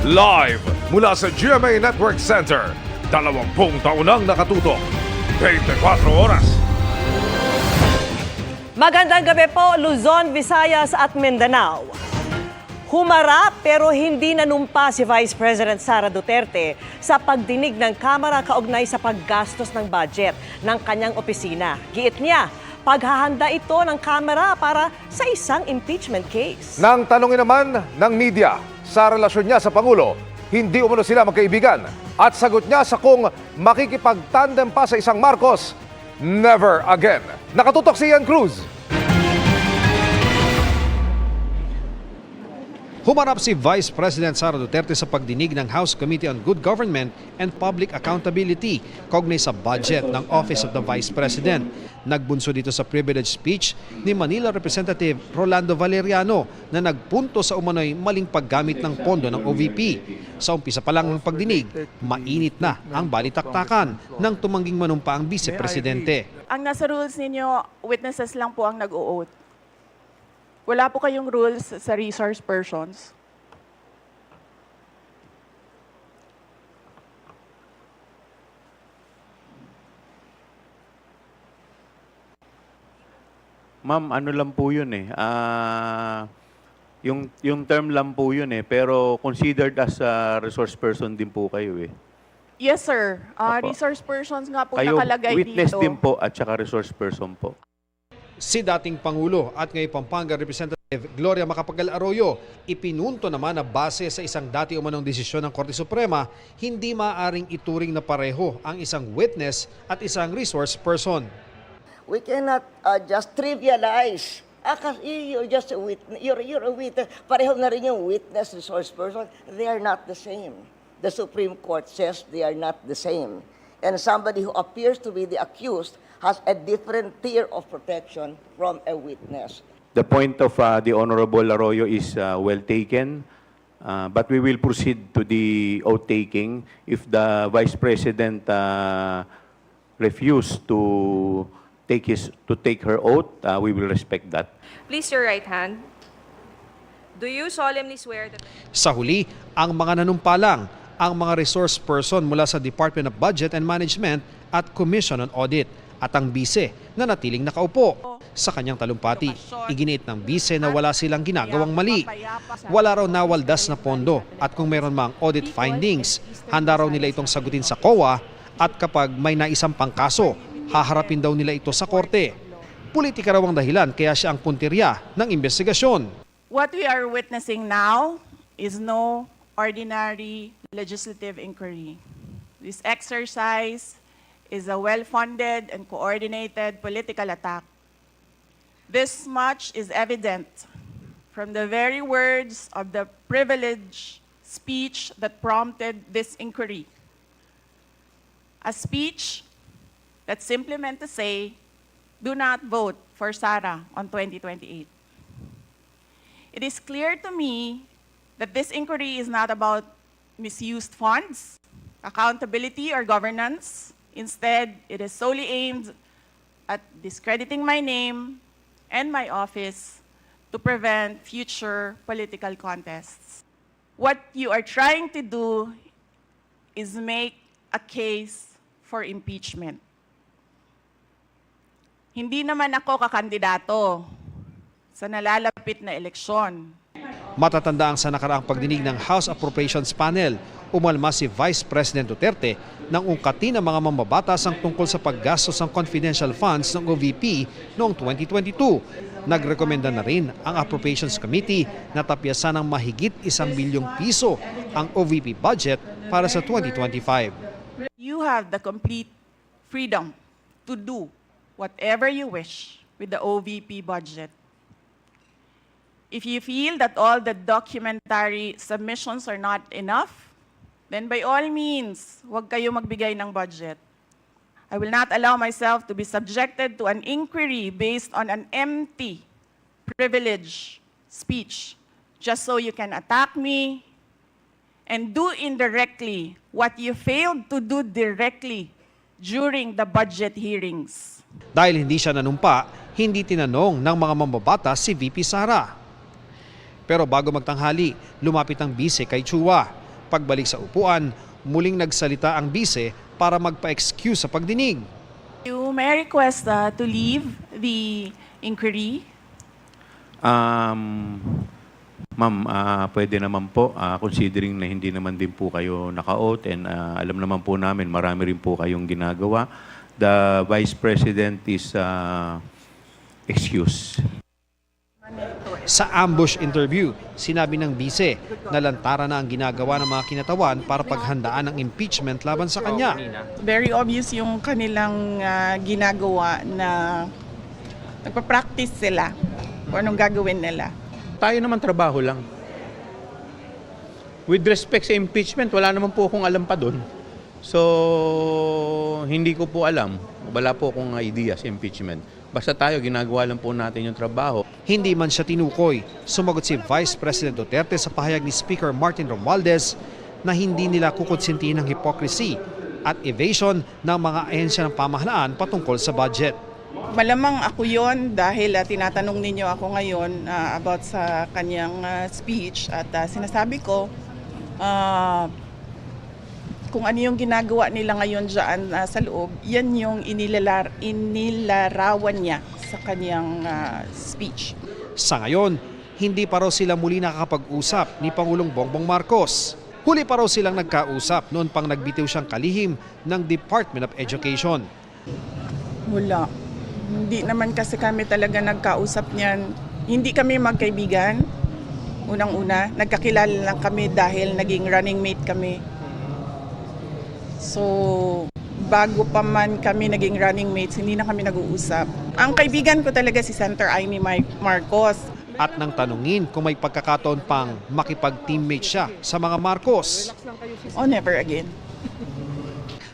Live mula sa GMA Network Center, 20 taon nang nakatutok, 24 oras. Magandang gabi po, Luzon, Visayas at Mindanao. Humarap pero hindi nanumpa si Vice President Sara Duterte sa pagdinig ng Kamara kaugnay sa paggastos ng budget ng kanyang opisina. Giit niya, paghahanda ito ng Kamara para sa isang impeachment case. Nang tanongin naman ng media sa relasyon niya sa Pangulo, hindi umano sila magkaibigan. At sagot niya sa kung makikipagtandem pa sa isang Marcos, never again. Nakatutok si Ian Cruz. Humarap si Vice President Sara Duterte sa pagdinig ng House Committee on Good Government and Public Accountability kaugnay sa budget ng Office of the Vice President. Nagbunso dito sa privilege speech ni Manila Representative Rolando Valeriano na nagpunto sa umano'y maling paggamit ng pondo ng OVP. Sa umpisa pa lang ng pagdinig, mainit na ang balitaktakan nang tumangging manumpa ang Vice Presidente. Ang nasa rules ninyo, witnesses lang po ang nag-o-oath. Wala po kayong rules sa resource persons. Ma'am, ano lang po yun eh. Yung term lang po yun eh. Pero considered as a resource person din po kayo eh. Yes, sir. Opo. Resource persons nga po Kayo nakalagay witness dito. din po at saka resource person po. Si dating Pangulo at ngayon Pampanga Representative Gloria Macapagal Arroyo, ipinunto naman na base sa isang dati umanong desisyon ng Korte Suprema, hindi maaaring ituring na pareho ang isang witness at isang resource person. We cannot just trivialize. Kasi you're just a witness. You're a witness. Pareho na rin yung witness, resource person. They are not the same. The Supreme Court says they are not the same. And somebody who appears to be the accused has a different tier of protection from a witness. The point of the Honorable Arroyo is well taken. But we will proceed to the oath taking. If the Vice President refuse to take her oath, we will respect that. Please your right hand. Do you solemnly swear that... Sa huli, ang mga nanumpa lang, ang mga resource person mula sa Department of Budget and Management at Commission on Audit at ang bise na natiling nakaupo. Sa kanyang talumpati, iginiit ng bise na wala silang ginagawang mali. Wala raw nawaldas na pondo at kung meron mang audit findings, handa raw nila itong sagutin sa COA at kapag may naisampang kaso, haharapin daw nila ito sa korte. Politika raw ang dahilan kaya siya ang puntirya ng investigasyon. What we are witnessing now is no ordinary legislative inquiry. This exercise is a well-funded and coordinated political attack. This much is evident from the very words of the privileged speech that prompted this inquiry. A speech that simply meant to say, do not vote for Sara on 2028. It is clear to me that this inquiry is not about misused funds, accountability, or governance. Instead, it is solely aimed at discrediting my name and my office to prevent future political contests. What you are trying to do is make a case for impeachment. Hindi naman ako kakandidato sa nalalapit na eleksyon. Matatandaan sa nakaraang pagdinig ng House Appropriations Panel, umalma si Vice President Duterte nang ungkatin ng mga mambabatas ang tungkol sa paggastos ng confidential funds ng OVP noong 2022. Nagrekomenda na rin ang Appropriations Committee na tapyasan ng mahigit 1 bilyong piso ang OVP budget para sa 2025. You have the complete freedom to do whatever you wish with the OVP budget. If you feel that all the documentary submissions are not enough, then by all means, huwag kayo magbigay ng budget. I will not allow myself to be subjected to an inquiry based on an empty privilege speech, just so you can attack me and do indirectly what you failed to do directly during the budget hearings. Dahil hindi siya nanumpa, hindi tinanong ng mga mambabatas si VP Sara. Pero bago magtanghali, lumapit ang bise kay Chua. Pagbalik sa upuan, muling nagsalita ang bise para magpa-excuse sa pagdinig. May I request to leave the inquiry? Ma'am, pwede naman po, considering na hindi naman din po kayo naka-oath and alam naman po namin marami rin po kayong ginagawa. The Vice President is excused. Sa ambush interview, sinabi ng bise na lantaran na ang ginagawa ng mga kinatawan para paghandaan ang impeachment laban sa kanya. Very obvious yung kanilang ginagawa na nagpa-practice sila kung anong gagawin nila. Tayo naman trabaho lang. With respect sa impeachment, wala naman po akong alam pa doon. So, hindi ko po alam. Wala po akong idea sa impeachment. Basta tayo, ginagawa lang po natin yung trabaho. Hindi man siya tinukoy, sumagot si Vice President Duterte sa pahayag ni Speaker Martin Romualdez na hindi nila kukonsintihin ang hypocrisy at evasion ng mga ahensya ng pamahalaan patungkol sa budget. Malamang ako yon dahil tinatanong ninyo ako ngayon about sa kanyang speech at sinasabi ko kung ano yung ginagawa nila ngayon dyan sa loob, yan yung inilarawan niya sa kanyang speech. Sa ngayon, hindi pa raw sila muli nakakapag-usap ni Pangulong Bongbong Marcos. Huli pa raw silang nagkausap noon pang nagbitiw siyang kalihim ng Department of Education. Wala. Hindi naman kasi kami talaga nagkausap niyan. Hindi kami magkaibigan. Unang-una, nagkakilala lang kami dahil naging running mate kami. So, bago pa man kami naging running mates, hindi na kami nag-uusap. Ang kaibigan ko talaga si Senator Amy Marcos. At nang tanungin kung may pagkakataon pang makipag-teammate siya sa mga Marcos. Oh, never again.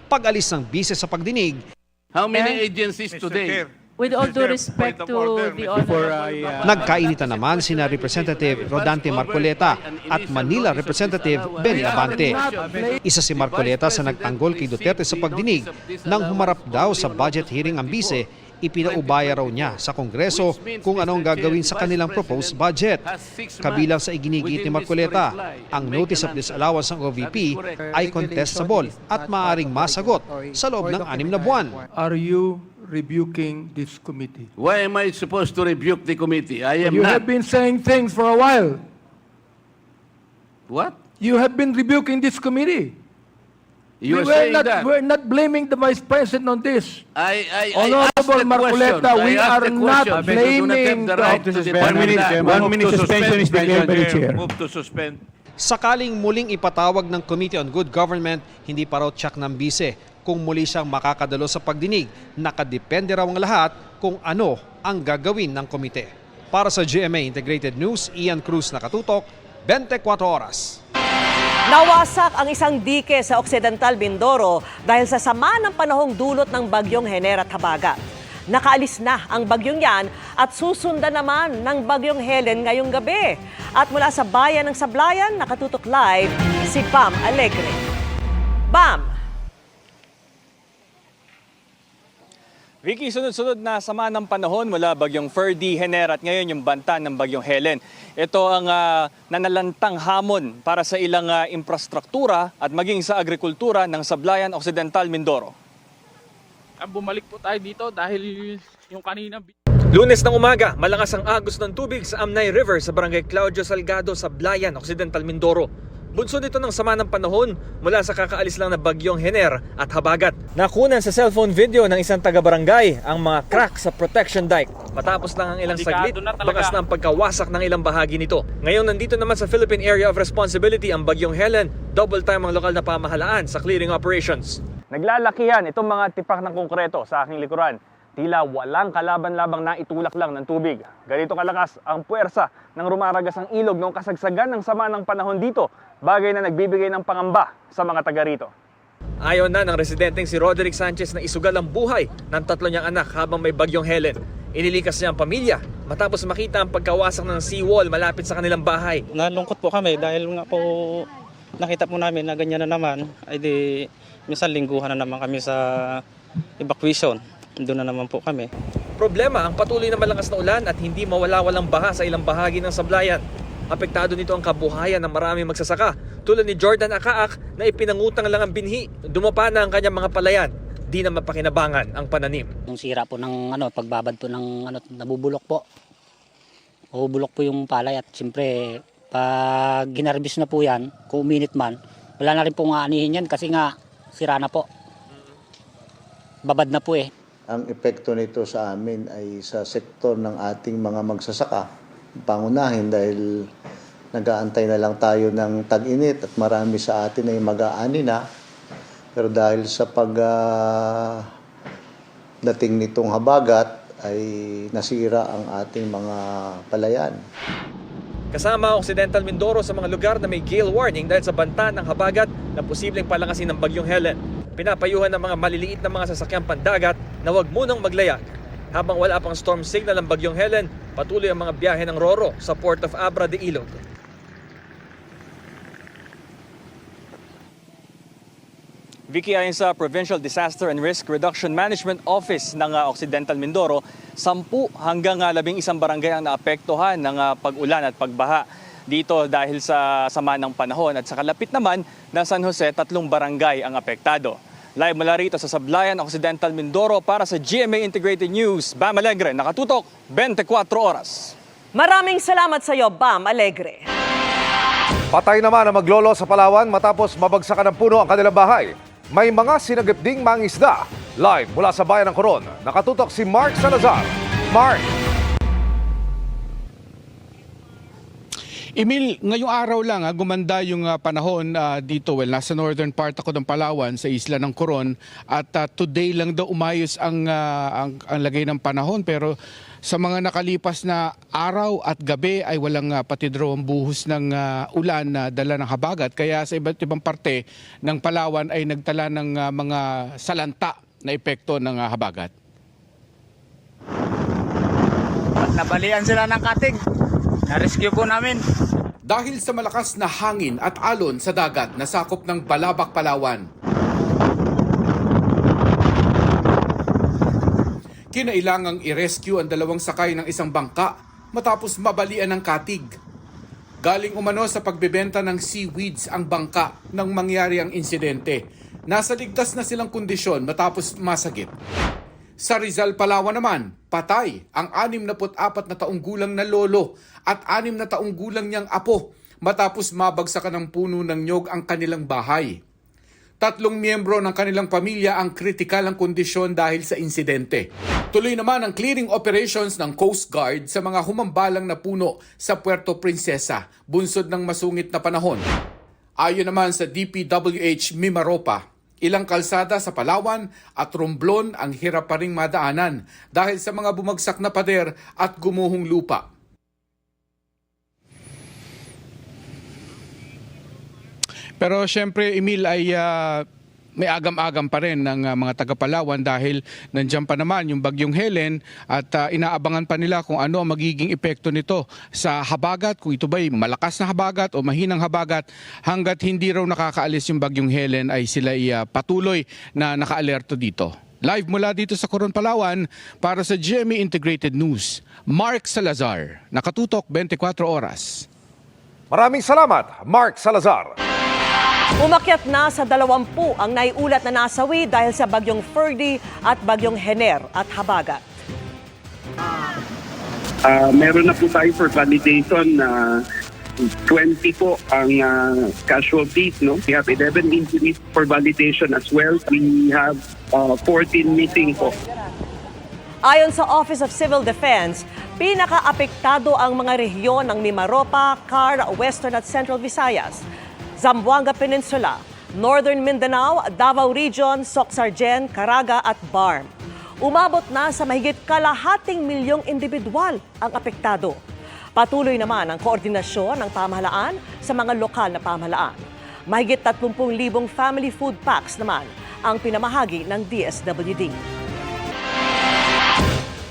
Pag-alis ng bise sa pagdinig, How many agencies today? With all due respect to the honorable nagkainitan naman sina Representative Rodante Marcoleta at Manila Representative Benny Abante. Isa si Marcoleta sa nagtanggol kay Duterte sa pagdinig nang humarap daw sa budget hearing ang bise, ipinaubaya raw niya sa Kongreso kung anong gagawin sa kanilang proposed budget. Kabilang sa iginigit ni Marcoleta, ang notice of disallowance ng OVP ay contestable at maaaring masagot sa loob ng 6 na buwan. Are you rebuking this committee? Why am I supposed to rebuke the committee? I am You not. have been saying things for a while. What? You have been rebuking this committee. You are saying that. We're not blaming the Vice President on this. I asked Honorable the Marcoleta, question. we I asked are the not question. blaming the right to the- 1 minute suspension is declared by the chair. Move to suspend. Sakaling muling ipatawag ng Committee on Good Government, hindi pa raw tsak ng bise kung muli siyang makakadalo sa pagdinig. Nakadepende raw ang lahat kung ano ang gagawin ng komite. Para sa GMA Integrated News, Ian Cruz, nakatutok, 24 oras. Nawasak ang isang dike sa Occidental Mindoro dahil sa sama ng panahong dulot ng bagyong Hener at Habagat. Nakaalis na ang bagyong yan at susundan naman ng bagyong Helen ngayong gabi. At mula sa bayan ng Sablayan, nakatutok live si Bam Alegre. Bam! Ricky, sunod-sunod na sama ng panahon mula bagyong Ferdy, Hener at ngayon yung banta ng bagyong Helen. Ito ang nanalantang hamon para sa ilang infrastruktura at maging sa agrikultura ng Sablayan, Occidental, Mindoro. Bumalik po tayo dito dahil yung kanina... Lunes ng umaga, malakas ang agos ng tubig sa Amnay River sa barangay Claudio Salgado, Sablayan, Occidental, Mindoro. Bunsod ito ng sama ng panahon mula sa kakaalis lang na bagyong Hener at Habagat. Nakunan sa cellphone video ng isang taga-barangay ang mga crack sa protection dike. Matapos lang ang ilang saglit, bakas na ang pagkawasak ng ilang bahagi nito. Ngayon nandito naman sa Philippine Area of Responsibility ang bagyong Helen, double time ang lokal na pamahalaan sa clearing operations. Naglalakihan itong mga tipak ng konkreto sa aking likuran. Tila walang kalaban-labang na itulak lang ng tubig. Ganito kalakas ang puwersa ng rumaragas ang ilog noong kasagsagan ng sama ng panahon dito, bagay na nagbibigay ng pangamba sa mga taga rito. Ayon na ng residenteng si Roderick Sanchez na isugal ang buhay ng 3 niyang anak habang may bagyong Helen. Inilikas niya ang pamilya matapos makita ang pagkawasak ng seawall malapit sa kanilang bahay. Nalungkot po kami dahil nga po nakita po namin na ganyan na naman. Ay di minsan lingguhan na naman kami sa evacuation. Doon na naman po kami. Problema ang patuloy na malakas na ulan at hindi mawala-walang baha sa ilang bahagi ng Sablayan. Apektado nito ang kabuhayan ng maraming magsasaka tulad ni Jordan Akaak na ipinangutang lang ang binhi. Dumapa na ang kanyang mga palayan. Di na mapakinabangan ang pananim. Yung sira po ng pagbabad po ng nabubulok po. Nabubulok po yung palay at siyempre pag ginarbis na po yan, kung uminit man, wala na rin pong aanihin yan kasi nga sira na po. Babad na po eh. Ang epekto nito sa amin ay sa sektor ng ating mga magsasaka. Pangunahin dahil nag-aantay na lang tayo ng tag-init at marami sa atin ay mag-aani na. Pero dahil sa dating nitong habagat ay nasira ang ating mga palayan. Kasama ang Occidental Mindoro sa mga lugar na may gale warning dahil sa banta ng habagat na posibleng palangasin ng bagyong Helen. Pinapayuhan ng mga maliliit na mga sasakyang pandagat na huwag munang maglayag. Habang wala pang storm signal ang bagyong Helen, patuloy ang mga biyahe ng Roro sa Port of Abra de Ilog. Vicky, ayon sa Provincial Disaster and Risk Reduction Management Office ng Occidental Mindoro, 10 hanggang 11 barangay ang naapektuhan ng pag-ulan at pagbaha. Dito dahil sa sama ng panahon at sa kalapit naman na San Jose, 3 barangay ang apektado. Live mula rito sa Sablayan, Occidental Mindoro para sa GMA Integrated News, Bam Alegre, nakatutok 24 oras. Maraming salamat sa iyo, Bam Alegre. Patay naman ang maglolo sa Palawan matapos mabagsakan ng puno ang kanilang bahay. May mga sinagip ding mangisda. Live mula sa bayan ng Coron, nakatutok si Mark Salazar. Mark! Emil, ngayong araw lang gumanda yung panahon dito. Well, nasa northern part ako ng Palawan sa isla ng Coron at today lang daw umayos ang lagay ng panahon, pero sa mga nakalipas na araw at gabi ay walang patidro ang buhos ng ulan na dala ng habagat. Kaya sa iba't ibang parte ng Palawan ay nagtala ng mga salanta na epekto ng habagat. At nabalian sila ng katig. Na-rescue po namin. Dahil sa malakas na hangin at alon sa dagat na sakop ng Balabac, Palawan, kinailangang i-rescue ang 2 sakay ng isang bangka matapos mabalian ng katig. Galing umano sa pagbebenta ng seaweeds ang bangka nang mangyari ang insidente. Nasa ligtas na silang kondisyon matapos masagip. Sa Rizal, Palawan naman, patay ang 64 na taong gulang na lolo at 6 na taong gulang niyang apo matapos mabagsakan ng puno ng nyog ang kanilang bahay. 3 miyembro ng kanilang pamilya ang kritikal ang kondisyon dahil sa insidente. Tuloy naman ang clearing operations ng Coast Guard sa mga humambalang na puno sa Puerto Princesa, bunsod ng masungit na panahon. Ayon naman sa DPWH Mimaropa, ilang kalsada sa Palawan at Romblon ang hirap pa ring madaanan dahil sa mga bumagsak na pader at gumuhong lupa. Pero syempre, Emil, ay may agam-agam pa rin ng mga taga-Palawan dahil nandiyan pa naman yung bagyong Helen at inaabangan pa nila kung ano ang magiging epekto nito sa habagat, kung ito ba'y malakas na habagat o mahinang habagat. Hanggat hindi raw nakakaalis yung bagyong Helen ay sila patuloy na nakaalerto dito. Live mula dito sa Coron, Palawan para sa GMA Integrated News, Mark Salazar, nakatutok 24 oras. Maraming salamat, Mark Salazar. Umakyat na sa 20 ang naiulat na nasawi dahil sa bagyong Ferdy at bagyong Hener at habagat. Meron na po tayo for validation na 20 po ang casualties. No? We have 11 injuries for validation as well. We have 14 missing po. Ayon sa Office of Civil Defense, pinaka-apektado ang mga rehiyon ng Mimaropa, Car, Western at Central Visayas, Zamboanga Peninsula, Northern Mindanao, Davao Region, Soc-Sargen, Caraga at Barm. Umabot na sa mahigit 250,000 individual ang apektado. Patuloy naman ang koordinasyon ng pamahalaan sa mga lokal na pamahalaan. Mahigit 30,000 family food packs naman ang pinamahagi ng DSWD.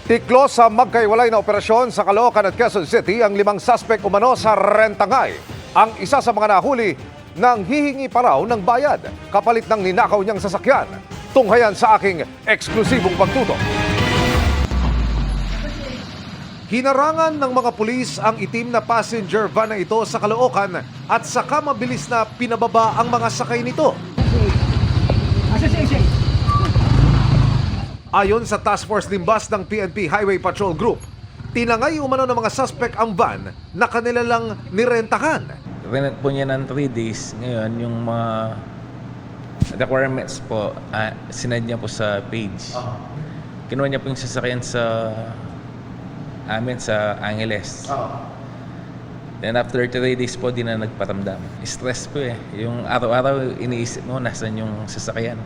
Tiklo sa magkaiwalay na operasyon sa Caloocan at Quezon City ang 5 suspect umano sa rentangay. Ang isa sa mga nahuli nang hihingi pa raw ng bayad kapalit ng ninakaw niyang sasakyan. Tunghayan sa aking eksklusibong pagtutok. Hinarangan ng mga pulis ang itim na passenger van na ito sa Caloocan at saka mabilis na pinababa ang mga sakay nito. Ayon sa Task Force Limbas ng PNP Highway Patrol Group, tinangay umano ng mga suspect ang van na kanila lang nirentahan. Rent po niya ng 3 days. Ngayon, yung mga requirements po, sinad niya po sa page. Kinuha niya po yung sasakyan sa amin sa Angeles. Then after 3 days po, di na nagparamdam. Stress po eh. Yung araw-araw iniisip mo, nasan yung sasakyan.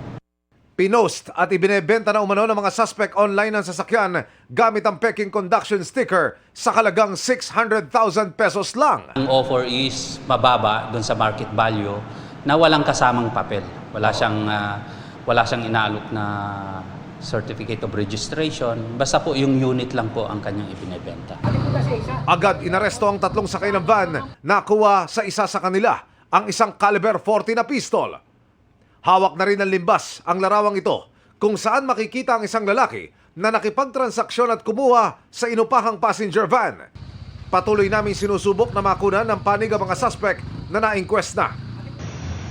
Pinost at ibinebenta na umano ng mga suspect online ng sasakyan gamit ang peking conduction sticker sa halagang 600,000 pesos lang. Ang offer is mababa doon sa market value na walang kasamang papel. Wala siyang inaalok na certificate of registration. Basta po yung unit lang po ang kanyang ibinebenta. Agad inaresto ang 3 sakay ng van, nakuha sa isa sa kanila ang isang caliber 40 na pistol. Hawak na rin ng limbas ang larawang ito kung saan makikita ang isang lalaki na nakipagtransaksyon at kumuha sa inupahang passenger van. Patuloy namin sinusubok na makunan ng panig ang mga suspect na na-inquest na.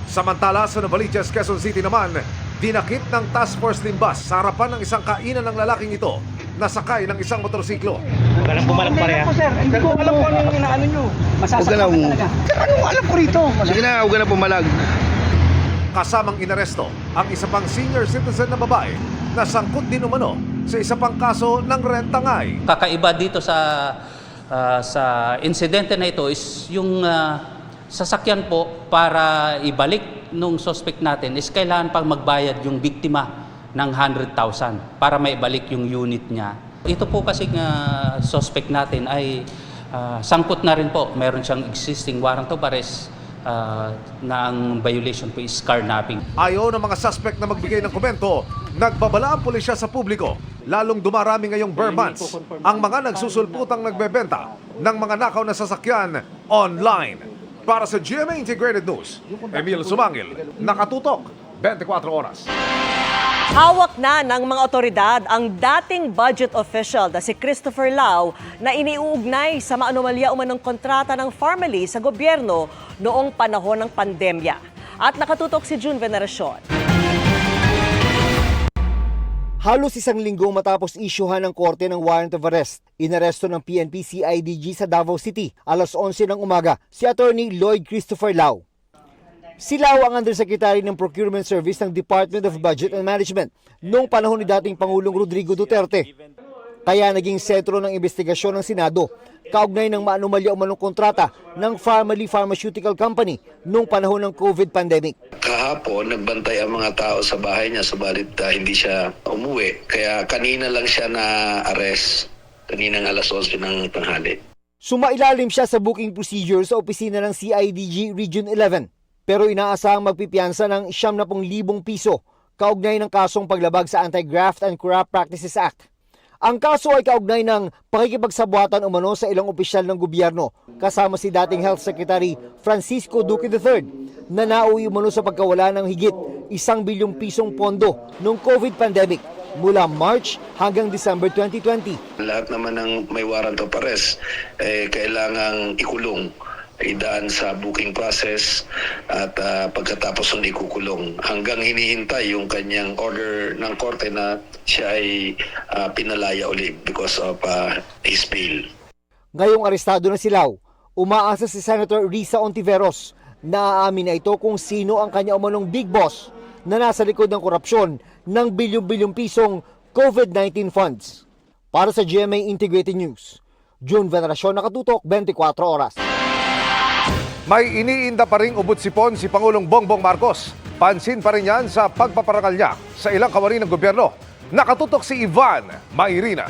Samantala sa Novaliches, Quezon City naman, dinakip ng Task Force Limbas sa harapan ng isang kainan ng lalaking ito na sakay ng isang motorsiklo. Huwag lang pumalag pareha. Hindi ko alam kung ano yung inaano nyo. Masasaktan talaga. Ano alam ko rito? Sige na, huwag na pumalag. Kasamang inaresto ang isa pang senior citizen na babae na sangkot din umano sa isa pang kaso ng rentangay. Kakaiba dito sa insidente na ito is yung sasakyan po para ibalik nung suspect natin is kailangan pang magbayad yung biktima ng 100,000 para maibalik yung unit niya. Ito po kasi suspect natin ay sangkot na rin po. Meron siyang existing warrant of arrest na ang violation po is carnapping. Ayaw ng mga suspect na magbigay ng komento, nagbabala ang pulisya sa publiko. Lalong dumarami ngayong bare months ang mga nagsusulputang nagbebenta ng mga nakaw na sasakyan online. Para sa GMA Integrated News, Emil Sumangil, nakatutok 24 oras. Hawak na ng mga otoridad ang dating budget official na si Christopher Lau na iniuugnay sa maanomalya umanong kontrata ng Pharmaly sa gobyerno noong panahon ng pandemya. At nakatutok si June Veneracion. Halos 1 linggo matapos isyuhan ng korte ng warrant of arrest, inaresto ng PNP CIDG sa Davao City alas 11 ng umaga si Attorney Lloyd Christopher Lau. Si Lau ang Undersecretary ng Procurement Service ng Department of Budget and Management noong panahon ni dating Pangulong Rodrigo Duterte. Kaya naging sentro ng investigasyon ng Senado kaugnay ng maanumalya umanong kontrata ng Pharmaly Pharmaceutical Company noong panahon ng COVID pandemic. Kahapon, nagbantay ang mga tao sa bahay niya, subalit hindi siya umuwi. Kaya kanina lang siya na-arrest, kaninang alas 11 ng tanghali. Sumailalim siya sa booking procedure sa opisina ng CIDG Region 11. Pero inaasahang magpipiyansa ng 70,000 piso kaugnay ng kasong paglabag sa Anti-Graft and Corrupt Practices Act. Ang kaso ay kaugnay ng pakikipagsabuatan umano sa ilang opisyal ng gobyerno kasama si dating Health Secretary Francisco Duque III na nauwi umano sa pagkawala ng higit 1 bilyong pisong pondo noong COVID pandemic mula March hanggang December 2020. Lahat naman ng may warrant of arrest, kailangang ikulong, idaan sa booking process at pagkatapos ng ikukulong hanggang hinihintay yung kanyang order ng korte na siya ay pinalaya ulit because of his bail. Ngayong arestado na si Lau, umaasa si Senator Risa Ontiveros na aamin na ito kung sino ang kanya umanong big boss na nasa likod ng korupsyon ng bilyong-bilyong pisong COVID-19 funds. Para sa GMA Integrated News, June Veneracion, nakatutok 24 oras. May iniinda pa ring ubot-sipon si Pangulong Bongbong Marcos. Pansin pa rin yan sa pagpaparangal niya sa ilang kawani ng gobyerno. Nakatutok si Ivan Mayrina.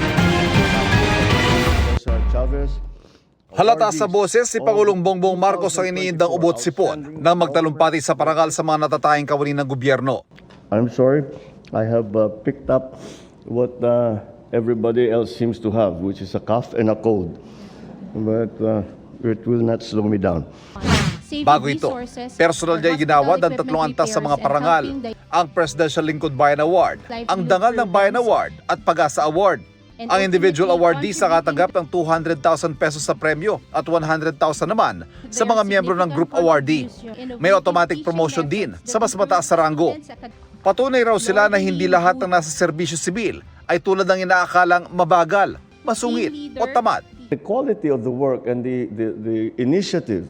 Halata sa boses si Pangulong Bongbong Marcos ang iniindang ubot-sipon nang magtalumpati sa parangal sa mga natatayang kawani ng gobyerno. I'm sorry, I have picked up what everybody else seems to have, which is a cough and a cold. But it will not slow me down. Bago ito, personal niya ginawad ang 3 antas sa mga parangal, ang Presidential Lingkod Bayan Award, ang Dangal ng Bayan Award at Pag-asa Award. Ang individual awardees nakatanggap ng 200,000 pesos sa premyo at 100,000 naman sa mga miyembro ng group awardee. May automatic promotion din sa mas mataas na ranggo. Patunay raw sila na hindi lahat ng nasa serbisyo sibil ay tulad ng inaakalang mabagal, masungit o tamad. The quality of the work and the initiative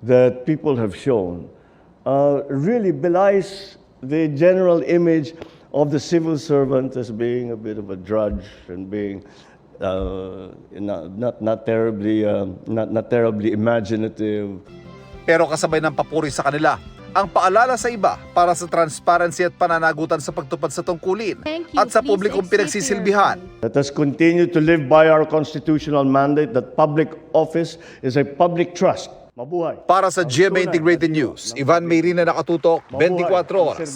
that people have shown really belies the general image of the civil servant as being a bit of a drudge and being not terribly imaginative. Pero kasabay ng papuri sa kanila, ang paalala sa iba para sa transparency at pananagutan sa pagtupad sa tungkulin at sa publikong pinagsisilbihan. Let us continue to live by our constitutional mandate that public office is a public trust. Mabuhay. Para sa GMA Integrated News, Ivan Mayrina, nakatutok, 24 oras.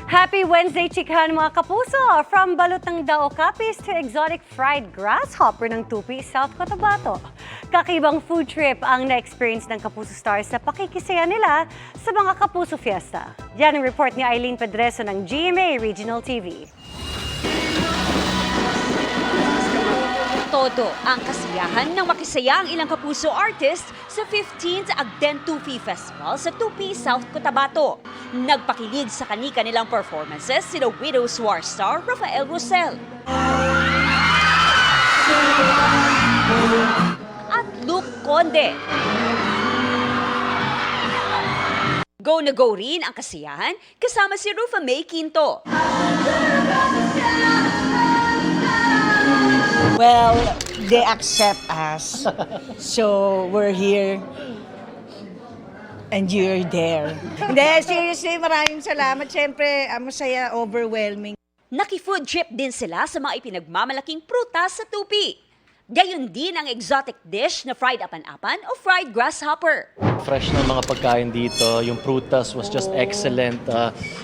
Happy Wednesday, chikahan mga kapuso! From balot ng Dao Capis to exotic fried grasshopper ng Tupi, South Cotabato. Kakibang food trip ang na-experience ng Kapuso Stars sa pakikisaya nila sa mga Kapuso Fiesta. Yan ang report ni Eileen Pedreso ng GMA Regional TV. Todo ang kasiyahan ng makisaya ang ilang Kapuso artists sa 15th Agden Tupi Festival sa Tupi, South Cotabato. Nagpakilig sa kani-kanilang performances sina Widows War star Rafael Rosel at Luke Conde. Go na go rin ang kasiyahan kasama si Rufa May Quinto. Well, they accept us. So, we're here and you're there. Hindi, seriously, maraming salamat. Siyempre, masaya, overwhelming. Naki-food trip din sila sa mga ipinagmamalaking prutas sa Tupi. Gayon din ang exotic dish na fried apan-apan o fried grasshopper. Fresh na mga pagkain dito. Yung prutas was just excellent.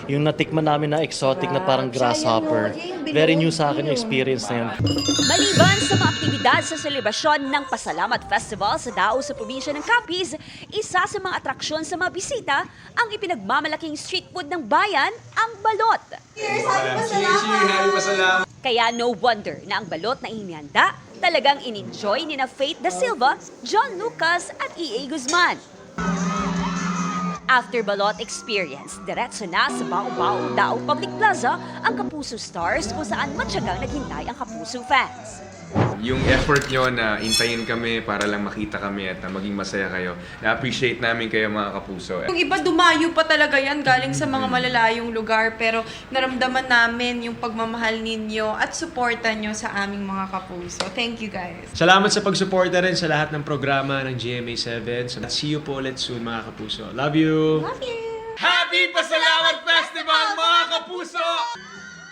Yung natikman namin na exotic na parang grasshopper. Very new sa akin yung experience na yun. Maliban sa mga aktibidad sa selebrasyon ng Pasalamat Festival sa Dao sa probinsya ng Capiz, isa sa mga atraksyon sa mga bisita ang ipinagmamalaking street food ng bayan, ang balot. Kaya no wonder na ang balot na inihanda talagang in-enjoy ni na Faith Da Silva, John Lucas at E.A. Guzman. After balot experience, diretso na sa Bao-Bao Dao Public Plaza ang Kapuso Stars kung saan matyagang naghintay ang Kapuso fans. Yung effort nyo na intayin kami para lang makita kami at maging masaya kayo. Na-appreciate namin kayo mga kapuso. Yung iba dumayo pa talaga yan galing sa mga malalayong lugar pero naramdaman namin yung pagmamahal ninyo at suporta nyo sa aming mga kapuso. Thank you guys. Salamat sa pagsuporta rin sa lahat ng programa ng GMA7. So, see you po ulit soon mga kapuso. Love you! Love you! Happy Pasalamat Festival mga kapuso!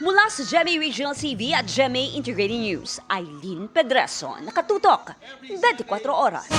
Mula sa GMA Regional TV at GMA Integrated News, Eileen Pedreso, nakatutok, 24 oras.